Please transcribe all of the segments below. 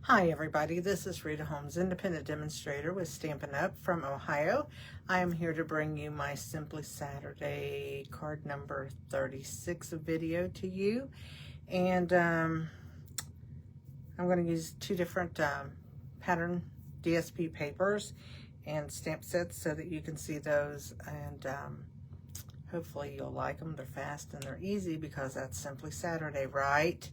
Hi everybody, this is Rita Holmes, independent demonstrator with Stampin' Up! From Ohio. I am here to bring you my Simply Saturday card number 36 video to you. And I'm going to use two different pattern DSP papers and stamp sets so that you can see those, and hopefully you'll like them. They're fast and they're easy because that's Simply Saturday, right?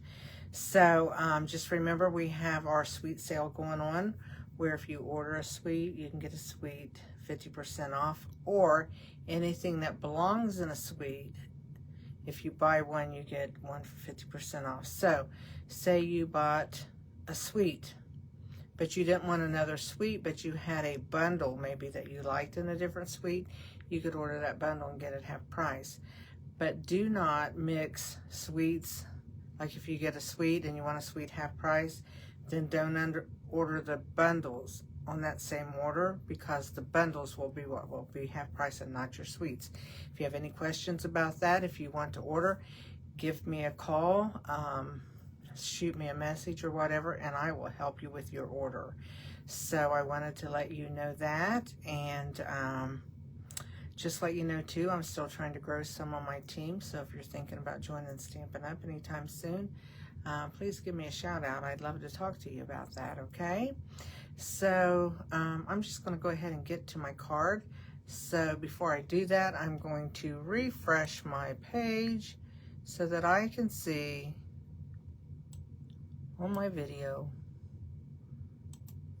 So just remember, we have our suite sale going on, where if you order a suite, you can get a suite 50% off, or anything that belongs in a suite. If you buy one, you get one for 50% off. So say you bought a suite, but you didn't want another suite, but you had a bundle maybe that you liked in a different suite, you could order that bundle and get it half price. But do not mix suites. Like if you get a suite and you want a suite half price, then don't order the bundles on that same order, because the bundles will be what will be half price and not your suites. If you have any questions about that, if you want to order, give me a call, shoot me a message or whatever, and I will help you with your order. So I wanted to let you know that, and just let you know too, I'm still trying to grow some on my team, so if you're thinking about joining Stampin' Up! Anytime soon, please give me a shout out. I'd love to talk to you about that, okay? So I'm just going to go ahead and get to my card. So before I do that, I'm going to refresh my page so that I can see on my video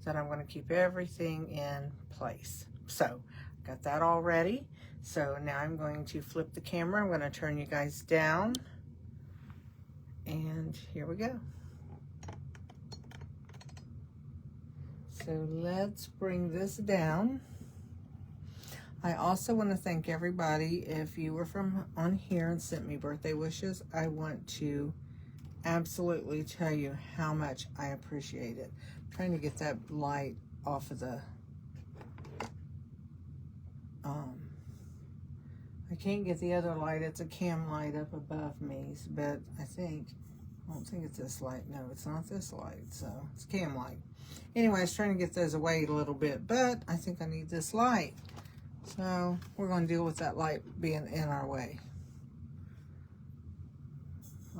that I'm going to keep everything in place. So got that all ready. So now I'm going to flip the camera. I'm going to turn you guys down. And here we go. So let's bring this down. I also want to thank everybody. If you were from on here and sent me birthday wishes, I want to absolutely tell you how much I appreciate it. I'm trying to get that light off of the I can't get the other light. It's a cam light up above me, but I don't think it's this light. No, it's not this light, so it's cam light. Anyway, I was trying to get those away a little bit, but I think I need this light. So we're going to deal with that light being in our way.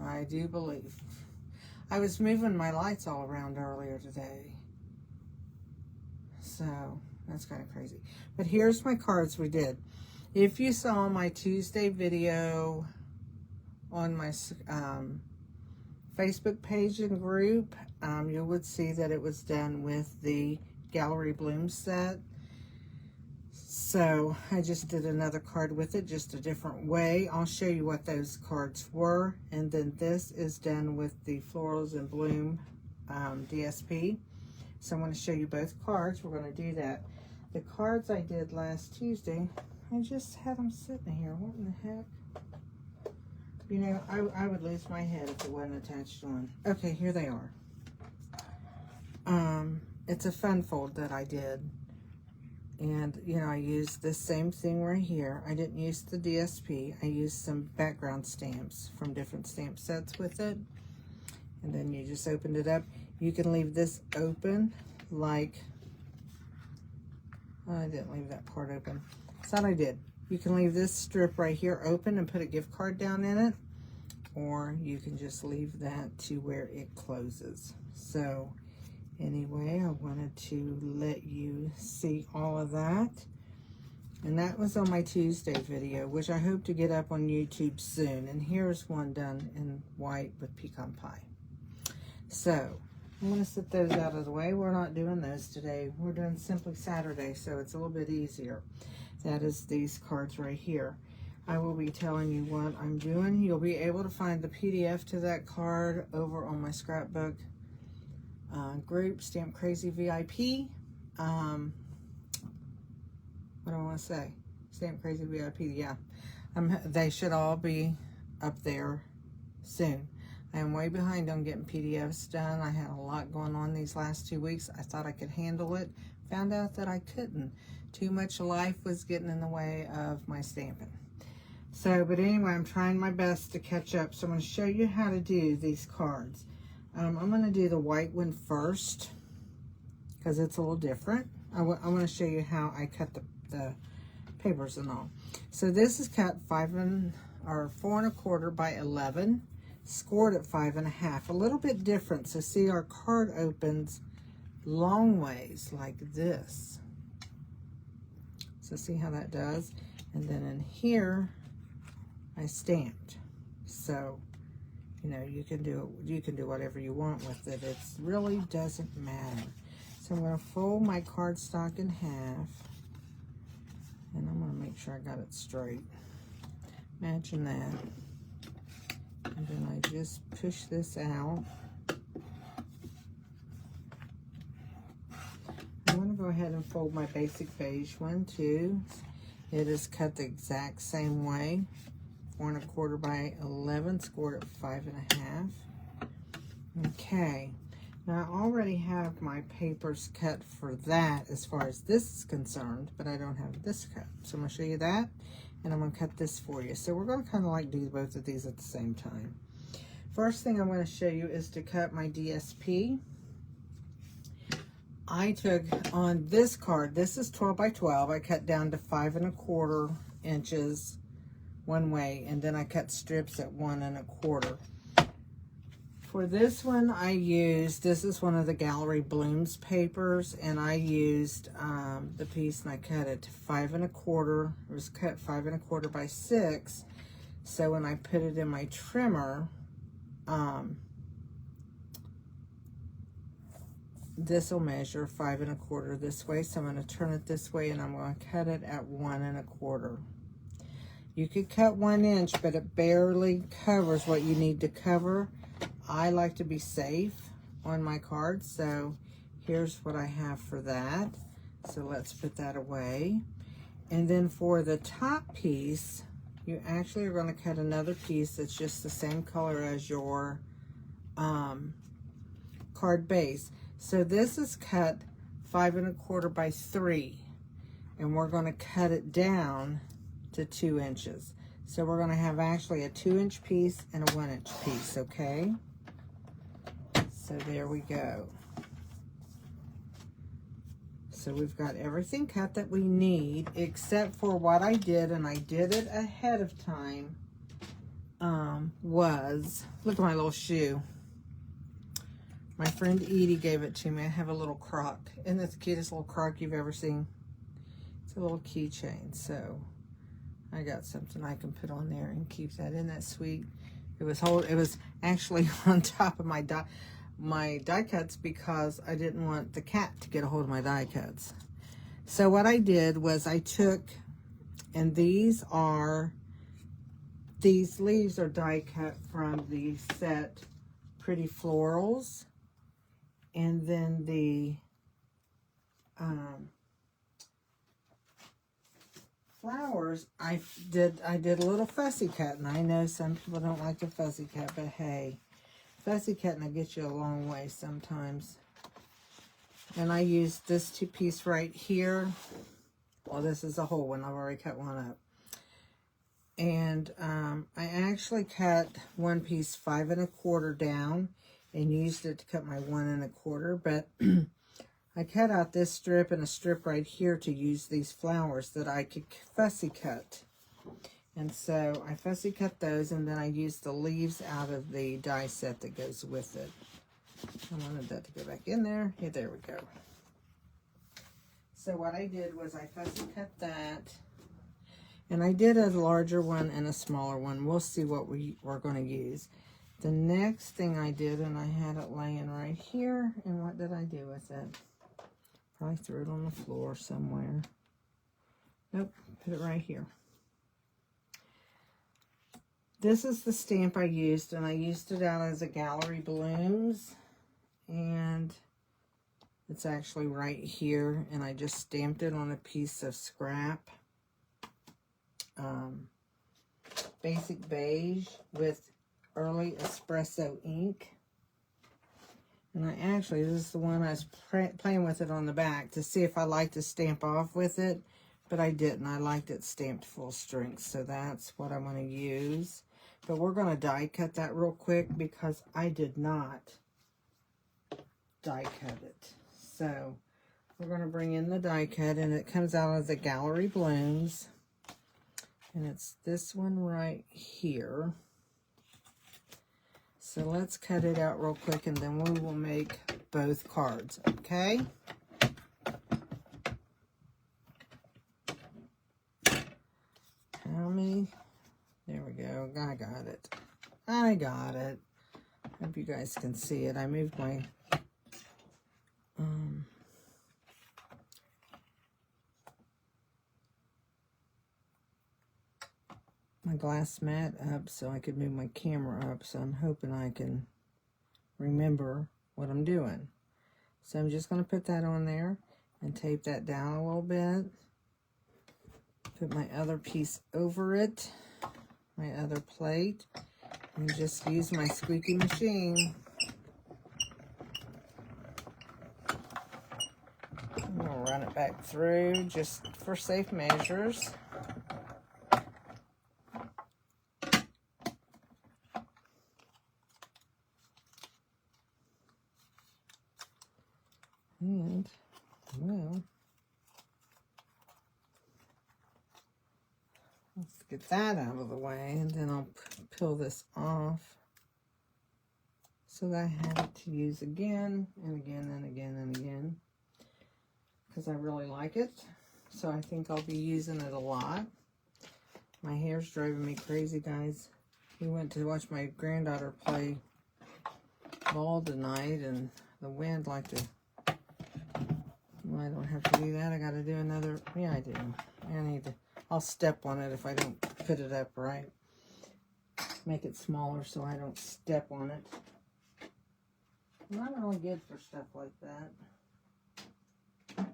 I do believe. I was moving my lights all around earlier today, so that's kind of crazy. But here's my cards we did. If you saw my Tuesday video on my Facebook page and group, you would see that it was done with the Gallery Bloom set. So I just did another card with it, just a different way. I'll show you what those cards were. And then this is done with the Florals and Bloom DSP. So I'm going to show you both cards. We're going to do that. The cards I did last Tuesday, I just had them sitting here. What in the heck? You know, I would lose my head if it wasn't attached on. Okay, here they are. It's a fun fold that I did. And, you know, I used this same thing right here. I didn't use the DSP. I used some background stamps from different stamp sets with it. And then you just opened it up. You can leave this open like... I didn't leave that part open. Thought I did. You can leave this strip right here open and put a gift card down in it, or you can just leave that to where it closes. So anyway, I wanted to let you see all of that. And that was on my Tuesday video, which I hope to get up on YouTube soon. And here's one done in white with pecan pie. So I'm going to set those out of the way. We're not doing those today. We're doing Simply Saturday, so it's a little bit easier. That is these cards right here. I will be telling you what I'm doing. You'll be able to find the PDF to that card over on my scrapbook group, Stamp Crazy VIP. What do I want to say? Stamp Crazy VIP, yeah. They should all be up there soon. I am way behind on getting PDFs done. I had a lot going on these last 2 weeks. I thought I could handle it. Found out that I couldn't. Too much life was getting in the way of my stamping. So, but anyway, I'm trying my best to catch up. So I'm going to show you how to do these cards. I'm going to do the white one first because it's a little different. I want to show you how I cut the papers and all. So this is cut 4 1/4 by 11, scored at 5 1/2. A little bit different. So see, our card opens long ways like this. So see how that does? And then in here, I stamped. So, you know, you can do whatever you want with it. It really doesn't matter. So I'm going to fold my cardstock in half, and I'm going to make sure I got it straight. Imagine that. And then I just push this out. I'm going to go ahead and fold my basic beige one too. It is cut the exact same way. 4 1/4 by 11, scored at 5 1/2. Okay, now I already have my papers cut for that as far as this is concerned, but I don't have this cut. So I'm going to show you that, and I'm going to cut this for you. So we're going to kind of like do both of these at the same time. First thing I'm going to show you is to cut my DSP. I took on this card, this is 12 by 12, I cut down to 5 1/4 inches one way, and then I cut strips at 1 1/4. For this one, I used, this is one of the Gallery Blooms papers, and I used the piece and I cut it to 5 1/4. It was cut 5 1/4 by 6. So when I put it in my trimmer, this will measure 5 1/4 this way. So I'm going to turn it this way, and I'm going to cut it at 1 1/4. You could cut 1 inch, but it barely covers what you need to cover. I like to be safe on my cards, so here's what I have for that. So let's put that away. And then for the top piece, you actually are going to cut another piece that's just the same color as your card base. So this is cut 5 1/4 by 3, and we're going to cut it down to 2 inches. So we're going to have actually a 2-inch piece and a 1-inch piece, okay? So there we go. So we've got everything cut that we need, except for what I did, and I did it ahead of time, was, look at my little shoe. My friend Edie gave it to me. I have a little croc. Isn't that the cutest little croc you've ever seen? It's a little keychain, so I got something I can put on there and keep that. Isn't that sweet? It was actually on top of my die cuts because I didn't want the cat to get a hold of my die cuts. So what I did was I took, and these leaves are die cut from the set Pretty Florals, and then the flowers, I did a little fussy cut, and I know some people don't like the fussy cut, but hey, fussy cutting will get you a long way sometimes. And I used this piece right here. Well, this is a whole one. I've already cut one up. And I actually cut one piece 5 1/4 down and used it to cut my 1 1/4, but I cut out this strip and a strip right here to use these flowers that I could fussy cut. And so I fussy cut those, and then I used the leaves out of the die set that goes with it. I wanted that to go back in there. Yeah, there we go. So what I did was I fussy cut that, and I did a larger one and a smaller one. We'll see what we're going to use. The next thing I did, and I had it laying right here, and what did I do with it? Probably threw it on the floor somewhere. Nope, put it right here. This is the stamp I used, and I used it out as a Gallery Blooms, and it's actually right here, and I just stamped it on a piece of scrap basic beige with early espresso ink. And I actually, this is the one I was playing with it on the back to see if I liked to stamp off with it, but I didn't. I liked it stamped full strength, so that's what I'm going to use. But we're going to die cut that real quick because I did not die cut it. So we're going to bring in the die cut, and it comes out of the Gallery Blooms. And it's this one right here. So let's cut it out real quick, and then we will make both cards, okay? How many? There we go. I got it. I got it. Hope you guys can see it. I moved my my glass mat up so I could move my camera up. So I'm hoping I can remember what I'm doing. So I'm just going to put that on there and tape that down a little bit. Put my other piece over it, my other plate, and just use my squeaky machine. I'm going to run it back through just for safe measures. And, well, let's get that out of the way, and then I'll peel this off so that I have it to use again and again and again and again, because I really like it. So I think I'll be using it a lot. My hair's driving me crazy, guys. We went to watch my granddaughter play ball tonight, and the wind like to... Well, I don't have to do that. I got to do another... Yeah, I do. I need to... I'll step on it if I don't fit it up right. Make it smaller so I don't step on it. I'm not really good for stuff like that.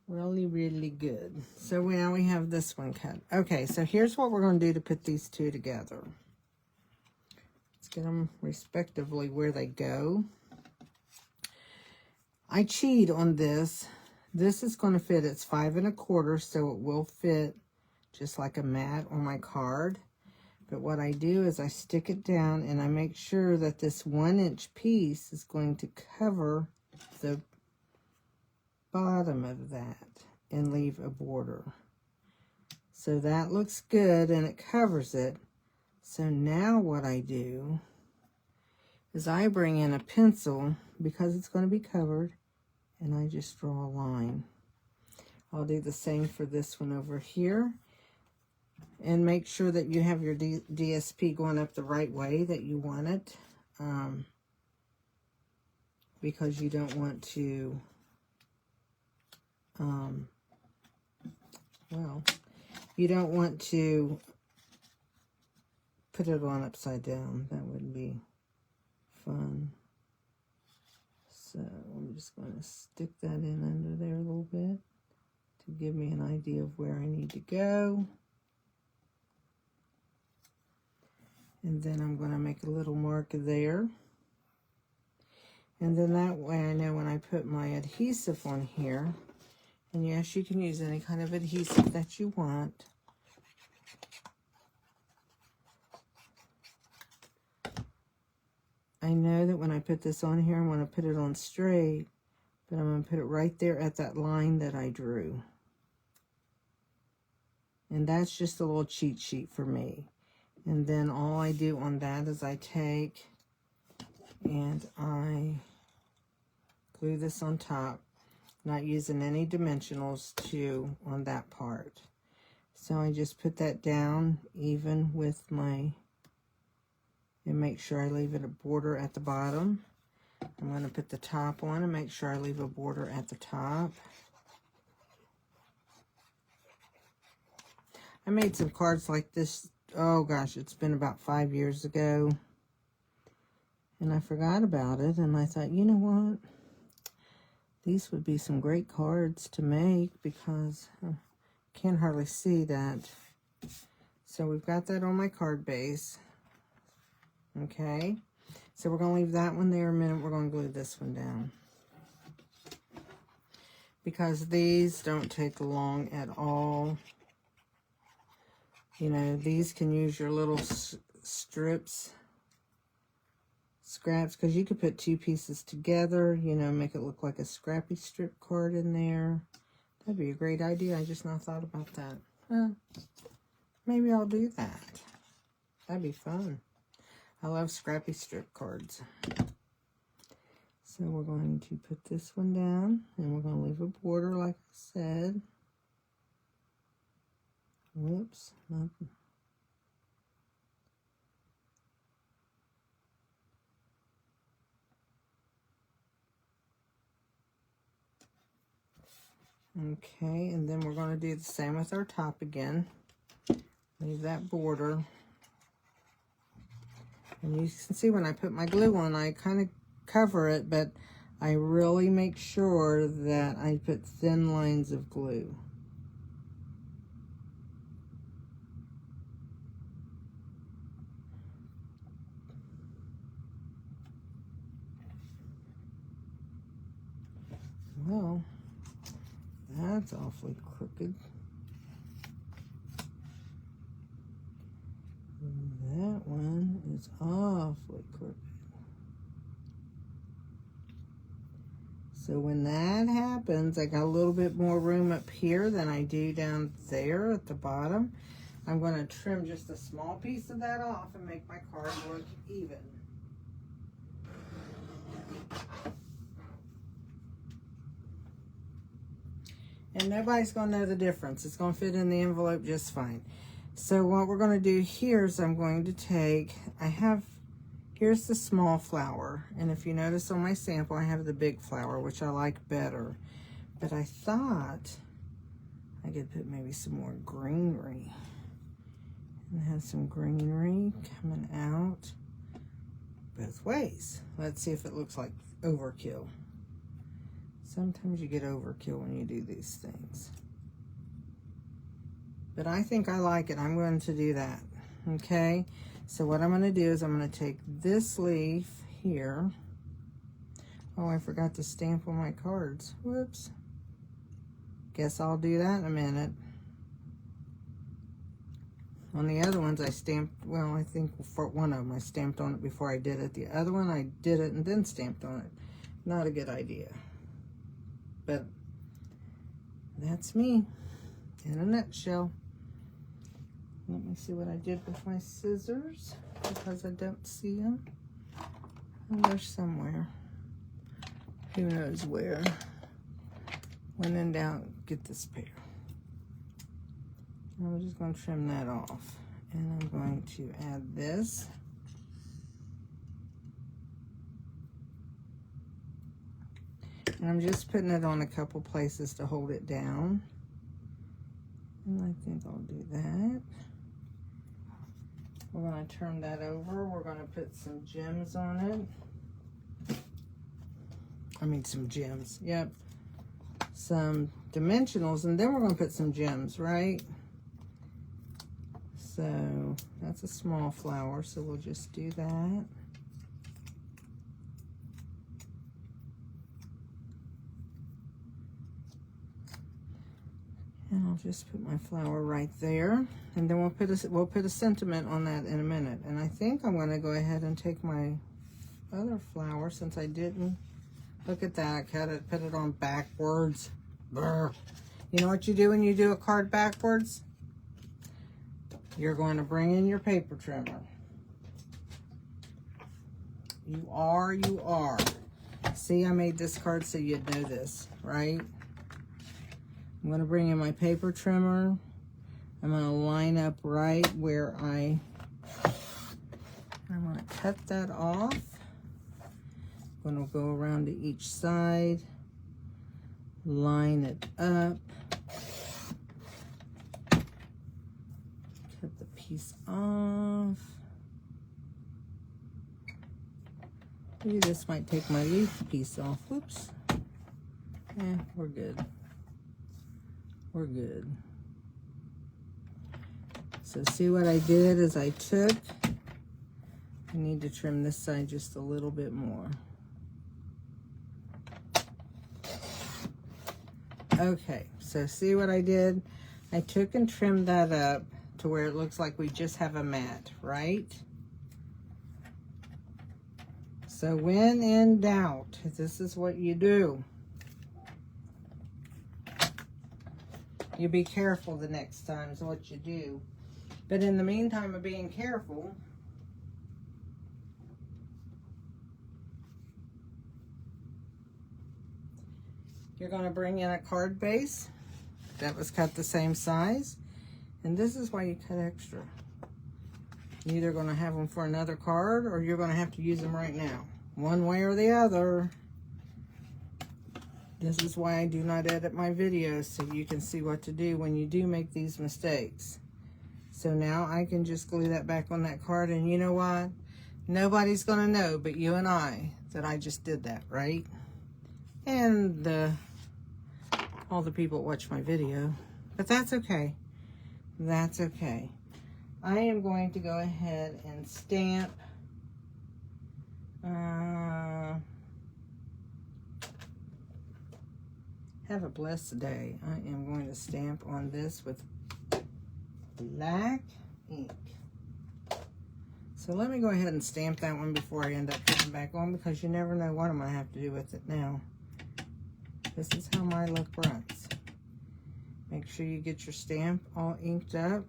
Really, really good. So now we have this one cut. Okay, so here's what we're going to do to put these two together. Let's get them respectively where they go. I cheat on this. This is going to fit. It's 5 1/4, so it will fit just like a mat on my card. But what I do is I stick it down, and I make sure that this 1-inch piece is going to cover the bottom of that and leave a border. So that looks good, and it covers it. So now what I do is I bring in a pencil, because it's going to be covered, and I just draw a line. I'll do the same for this one over here. And make sure that you have your DSP going up the right way that you want it. Because you don't want to, well, you don't want to put it on upside down. That would be fun. So I'm just going to stick that in under there a little bit to give me an idea of where I need to go. And then I'm going to make a little mark there. And then that way I know when I put my adhesive on here, and yes, you can use any kind of adhesive that you want. I know that when I put this on here, I'm going to put it on straight, but I'm going to put it right there at that line that I drew. And that's just a little cheat sheet for me. And then all I do on that is I take and I glue this on top, not using any dimensionals on that part. So I just put that down even with my, and make sure I leave it a border at the bottom. I'm going to put the top on and make sure I leave a border at the top. I made some cards like this. Oh gosh, it's been about 5 years ago. And I forgot about it, and I thought, you know what? These would be some great cards to make, because I can't hardly see that. So we've got that on my card base. Okay. So we're going to leave that one there a minute. We're going to glue this one down, because these don't take long at all. You know, these can use your little strips. scraps, because you could put two pieces together, you know, make it look like a scrappy strip card in there. That'd be a great idea. I just not thought about that. Maybe I'll do that. That'd be fun. I love scrappy strip cards. So we're going to put this one down, and we're going to leave a border like I said. Whoops, nothing. Okay, and then we're going to do the same with our top again. Leave that border. And you can see when I put my glue on, I kind of cover it, but I really make sure that I put thin lines of glue. Well, that's awfully crooked. That one is awfully crooked. So when that happens, I got a little bit more room up here than I do down there at the bottom. I'm going to trim just a small piece of that off and make my card look even. And nobody's going to know the difference. It's going to fit in the envelope just fine. So what we're going to do here is I'm going to take, here's the small flower. And if you notice on my sample, I have the big flower, which I like better. But I thought I could put maybe some more greenery. And have some greenery coming out both ways. Let's see if it looks like overkill. Sometimes you get overkill when you do these things. But I think I like it. I'm going to do that. Okay? So what I'm going to do is I'm going to take this leaf here. Oh, I forgot to stamp on my cards. Whoops. Guess I'll do that in a minute. On the other ones I stamped, well, I think for one of them I stamped on it before I did it. The other one I did it and then stamped on it. Not a good idea. But that's me in a nutshell. Let me see what I did with my scissors, because I don't see them. Oh, they're somewhere. Who knows where. When in doubt, get this pair. I'm just going to trim that off. And I'm going to add this. And I'm just putting it on a couple places to hold it down. And I think I'll do that. We're going to turn that over. We're going to put some gems on it. I mean, some gems. Yep. Some dimensionals. And then we're going to put some gems, right? So that's a small flower. So we'll just do that. And I'll just put my flower right there, and then we'll put a sentiment on that in a minute. And I think I'm going to go ahead and take my other flower, since I didn't look at that. I put it on backwards. Brr. You know what you do when you do a card backwards? You're going to bring in your paper trimmer. You are. See, I made this card so you'd know this, right? I'm going to bring in my paper trimmer. I'm going to line up right where I'm going to cut that off. I'm going to go around to each side, line it up, cut the piece off. Maybe this might take my leaf piece off. Whoops. We're good. We're good. So see what I did is I need to trim this side just a little bit more. Okay, so see what I did? I took and trimmed that up to where it looks like we just have a mat, right? So when in doubt, this is what you do. You be careful the next time is what you do. But in the meantime of being careful, you're going to bring in a card base that was cut the same size. And this is why you cut extra. You're either going to have them for another card or you're going to have to use them right now. One way or the other. This is why I do not edit my videos, so you can see what to do when you do make these mistakes. So now I can just glue that back on that card, and you know what? Nobody's going to know but you and I that I just did that, right? And all the people that watch my video. But that's okay. That's okay. I am going to go ahead and stamp have a blessed day. I am going to stamp on this with black ink. So let me go ahead and stamp that one before I end up putting it back on, because you never know what I'm going to have to do with it now. This is how my luck runs. Make sure you get your stamp all inked up.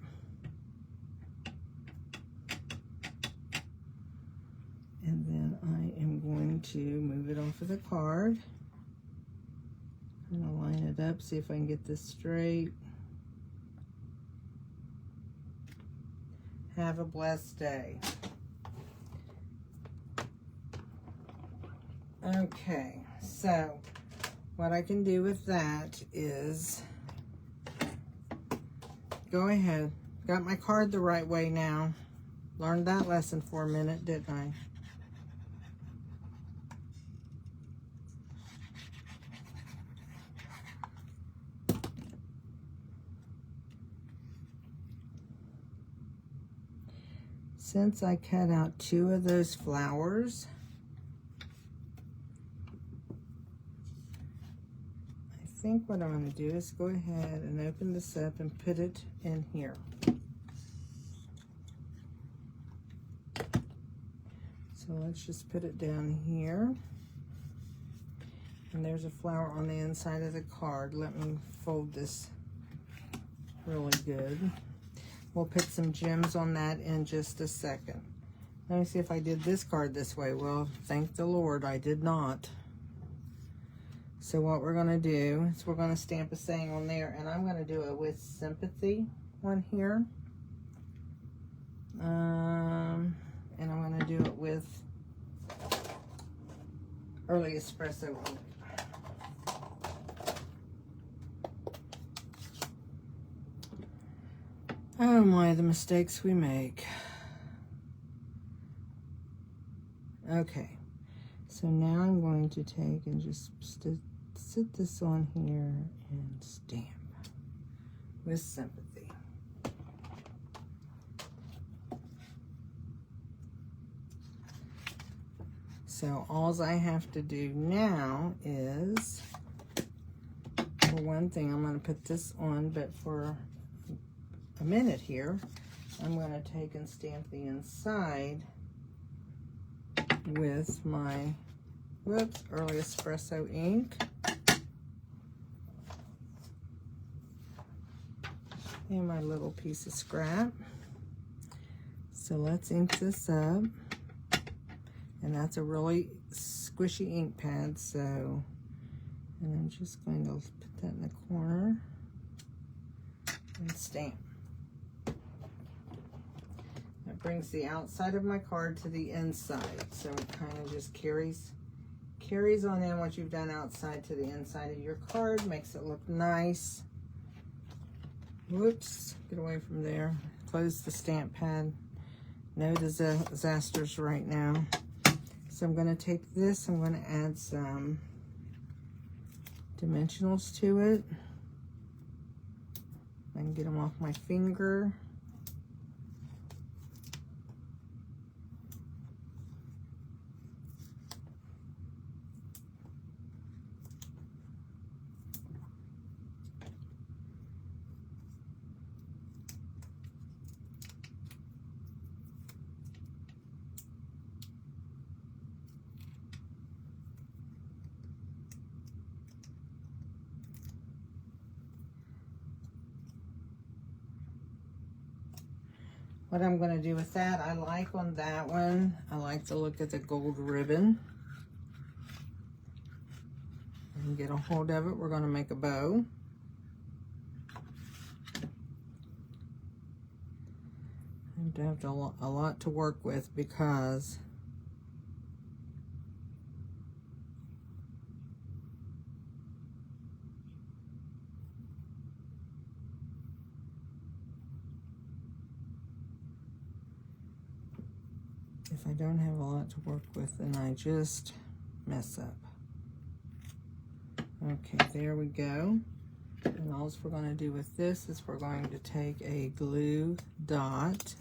And then I am going to move it off of the card. I'm going to line it up, see if I can get this straight. Have a blessed day. Okay, so what I can do with that is go ahead. Got my card the right way now. Learned that lesson for a minute, didn't I? Since I cut out 2 of those flowers, I think what I'm going to do is go ahead and open this up and put it in here. So let's just put it down here. And there's a flower on the inside of the card. Let me fold this really good. We'll put some gems on that in just a second. Let me see if I did this card this way. Well, thank the Lord, I did not. So what we're going to do is we're going to stamp a saying on there, and I'm going to do a with sympathy one here. And I'm going to do it with early espresso ink. Oh my, the mistakes we make. Okay, so now I'm going to take and just sit this on here and stamp with sympathy. So all I have to do now is, for one thing, I'm going to put this on, but for a minute here, I'm going to take and stamp the inside with my, early espresso ink. And my little piece of scrap. So let's ink this up. And that's a really squishy ink pad, so, and I'm just going to put that in the corner and stamp. That brings the outside of my card to the inside, so it kind of just carries on in what you've done outside to the inside of your card, makes it look nice. Whoops, get away from there. Close the stamp pad. No disasters right now. So I'm going to take this, I'm going to add some dimensionals to it. I can get them off my finger. what I'm going to do with that, I like on that one, I like the look of the gold ribbon. And get a hold of it, we're going to make a bow. I have a lot to work with because if I don't have a lot to work with, then I just mess up. Okay, there we go. And all we're going to do with this is we're going to take a glue dot,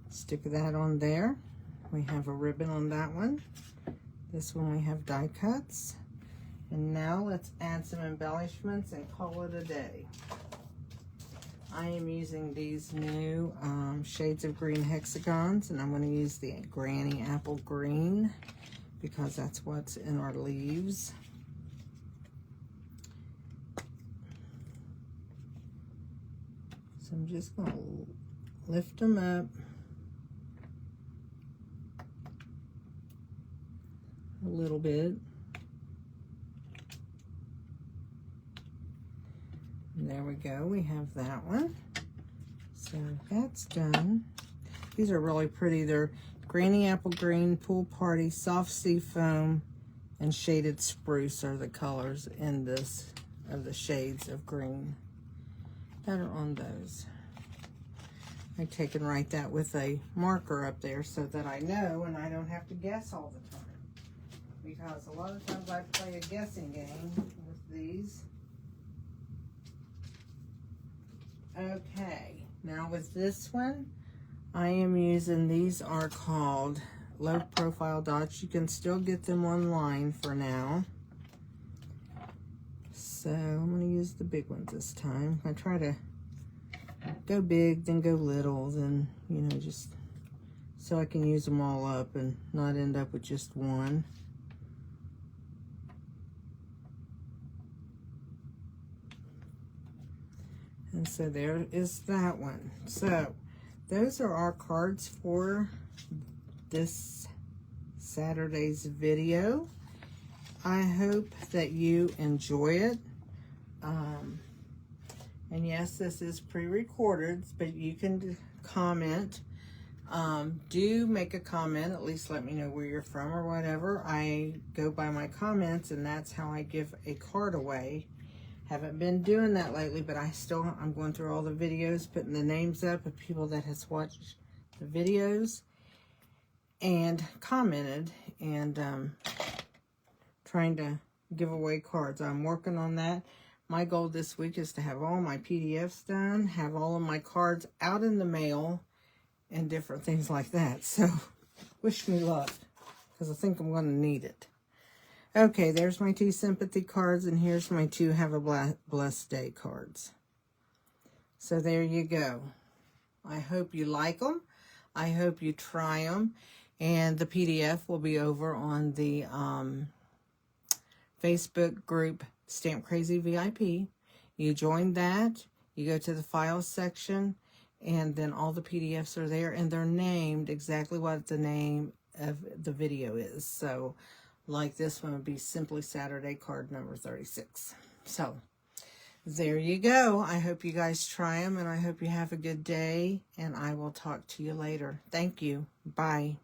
stick that on there. We have a ribbon on that one. This one we have die cuts. And now let's add some embellishments and call it a day. I am using these new shades of green hexagons, and I'm going to use the Granny Apple Green because that's what's in our leaves. So I'm just going to lift them up a little bit. And there we go, we have that one. So that's done. These are really pretty. They're Granny Apple Green, Pool Party, Soft Sea Foam, and Shaded Spruce are the colors in this, of the shades of green that are on those. I take and write that with a marker up there so that I know and I don't have to guess all the time. Because a lot of times I play a guessing game with these. Okay, now with this one, I am using, these are called low profile dots. You can still get them online for now. So I'm going to use the big ones this time. I try to go big, then go little, then, you know, just so I can use them all up and not end up with just one. And so there is that one. So those are our cards for this Saturday's video. I hope that you enjoy it. And yes, this is pre-recorded, but you can comment. Do make a comment, at least let me know where you're from or whatever. I go by my comments, and that's how I give a card away. Haven't been doing that lately, but I'm going through all the videos, putting the names up of people that has watched the videos and commented, and trying to give away cards. I'm working on that. My goal this week is to have all my PDFs done, have all of my cards out in the mail, and different things like that. So wish me luck, because I think I'm going to need it. Okay, there's my 2 sympathy cards, and here's my 2 have a blessed day cards. So there you go. I hope you like them. I hope you try them. And the PDF will be over on the Facebook group Stamp Crazy VIP. You join that, you go to the files section, and then all the PDFs are there, and they're named exactly what the name of the video is. So like this one would be Simply Saturday card number 36. So there you go. I hope you guys try them, and I hope you have a good day, and I will talk to you later. Thank you. Bye.